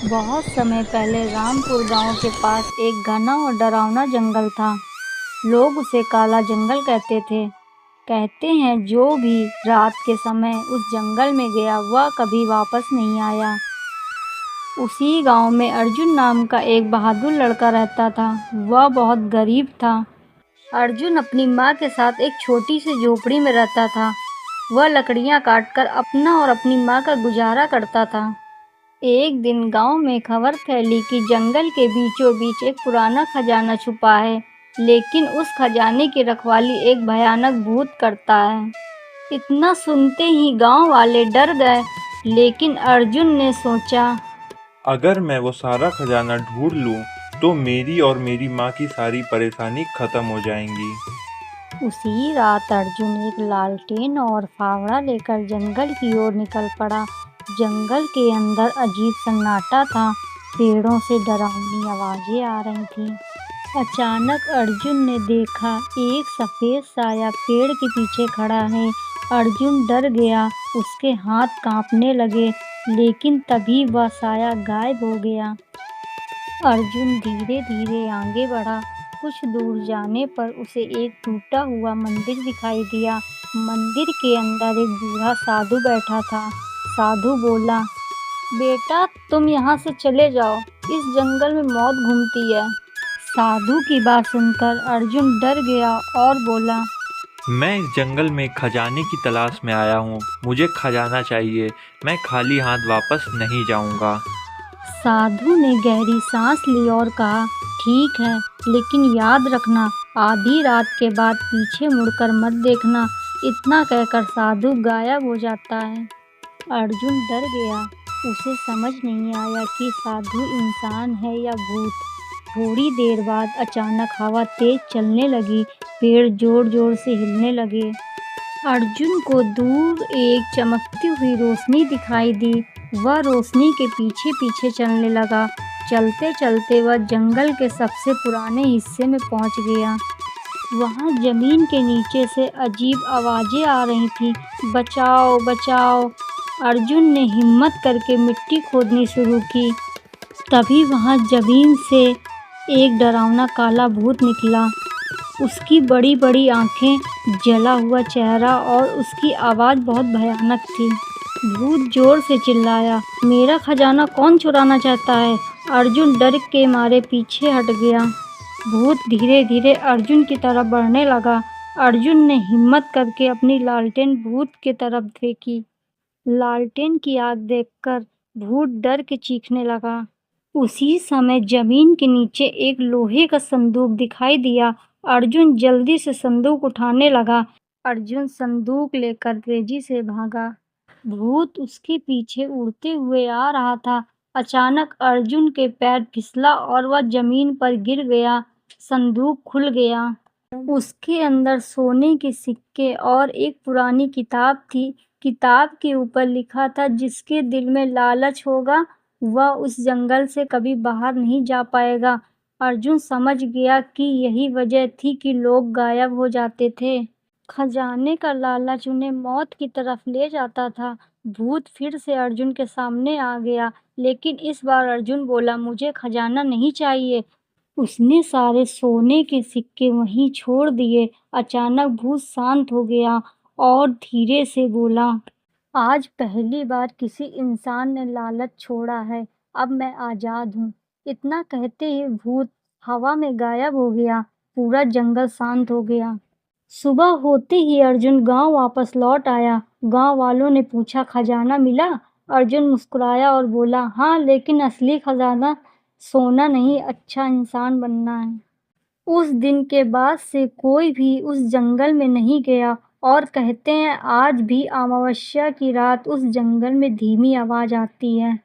बहुत समय पहले रामपुर गांव के पास एक घना और डरावना जंगल था। लोग उसे काला जंगल कहते थे। कहते हैं जो भी रात के समय उस जंगल में गया वह कभी वापस नहीं आया। उसी गांव में अर्जुन नाम का एक बहादुर लड़का रहता था। वह बहुत गरीब था। अर्जुन अपनी माँ के साथ एक छोटी सी झोपड़ी में रहता था। वह लकड़ियाँ काटकर अपना और अपनी माँ का गुजारा करता था। एक दिन गांव में खबर फैली कि जंगल के बीचों बीच एक पुराना खजाना छुपा है, लेकिन उस खजाने की रखवाली एक भयानक भूत करता है। इतना सुनते ही गांव वाले डर गए, लेकिन अर्जुन ने सोचा, अगर मैं वो सारा खजाना ढूंढ लूं, तो मेरी और मेरी माँ की सारी परेशानी खत्म हो जाएंगी। उसी रात अर्जुन एक लालटेन और फावड़ा लेकर जंगल की ओर निकल पड़ा। जंगल के अंदर अजीब सन्नाटा था। पेड़ों से डरावनी आवाजें आ रही थीं। अचानक अर्जुन ने देखा एक सफेद साया पेड़ के पीछे खड़ा है। अर्जुन डर गया, उसके हाथ कांपने लगे, लेकिन तभी वह साया गायब हो गया। अर्जुन धीरे धीरे आगे बढ़ा। कुछ दूर जाने पर उसे एक टूटा हुआ मंदिर दिखाई दिया। मंदिर के अंदर एक बूढ़ा साधु बैठा था। साधु बोला, बेटा तुम यहाँ से चले जाओ, इस जंगल में मौत घूमती है। साधु की बात सुनकर अर्जुन डर गया और बोला, मैं इस जंगल में खजाने की तलाश में आया हूँ। मुझे खजाना चाहिए। मैं खाली हाथ वापस नहीं जाऊँगा। साधु ने गहरी सांस ली और कहा, ठीक है, लेकिन याद रखना, आधी रात के बाद पीछे मुड़कर मत देखना। इतना कहकर साधु गायब हो जाता है। अर्जुन डर गया। उसे समझ नहीं आया कि साधु इंसान है या भूत। थोड़ी देर बाद अचानक हवा तेज चलने लगी। पेड़ जोर जोर से हिलने लगे। अर्जुन को दूर एक चमकती हुई रोशनी दिखाई दी। वह रोशनी के पीछे पीछे चलने लगा। चलते चलते वह जंगल के सबसे पुराने हिस्से में पहुंच गया। वहां जमीन के नीचे से अजीब आवाजें आ रही थीं, बचाओ बचाओ। अर्जुन ने हिम्मत करके मिट्टी खोदनी शुरू की। तभी वहां जमीन से एक डरावना काला भूत निकला। उसकी बड़ी बड़ी आंखें, जला हुआ चेहरा और उसकी आवाज़ बहुत भयानक थी। भूत जोर से चिल्लाया, मेरा खजाना कौन चुराना चाहता है? अर्जुन डर के मारे पीछे हट गया। भूत धीरे धीरे अर्जुन की तरफ बढ़ने लगा। अर्जुन ने हिम्मत करके अपनी लालटेन भूत की तरफ फेंकी। लालटेन की आग देखकर भूत डर के चीखने लगा। उसी समय जमीन के नीचे एक लोहे का संदूक दिखाई दिया। अर्जुन जल्दी से संदूक उठाने लगा। अर्जुन संदूक लेकर तेजी से भागा। भूत उसके पीछे उड़ते हुए आ रहा था। अचानक अर्जुन के पैर फिसला और वह जमीन पर गिर गया। संदूक खुल गया। उसके अंदर सोने के सिक्के और एक पुरानी किताब थी। किताब के ऊपर लिखा था, जिसके दिल में लालच होगा वह उस जंगल से कभी बाहर नहीं जा पाएगा। अर्जुन समझ गया कि यही वजह थी कि लोग गायब हो जाते थे। खजाने का लालच उन्हें मौत की तरफ ले जाता था। भूत फिर से अर्जुन के सामने आ गया, लेकिन इस बार अर्जुन बोला, मुझे खजाना नहीं चाहिए। उसने सारे सोने के सिक्के वहीं छोड़ दिए। अचानक भूत शांत हो गया और धीरे से बोला, आज पहली बार किसी इंसान ने लालच छोड़ा है। अब मैं आजाद हूँ। इतना कहते ही भूत हवा में गायब हो गया। पूरा जंगल शांत हो गया। सुबह होते ही अर्जुन गांव वापस लौट आया। गांव वालों ने पूछा, खजाना मिला? अर्जुन मुस्कुराया और बोला, हाँ, लेकिन असली खजाना सोना नहीं, अच्छा इंसान बनना है। उस दिन के बाद से कोई भी उस जंगल में नहीं गया और कहते हैं आज भी अमावस्या की रात उस जंगल में धीमी आवाज आती है।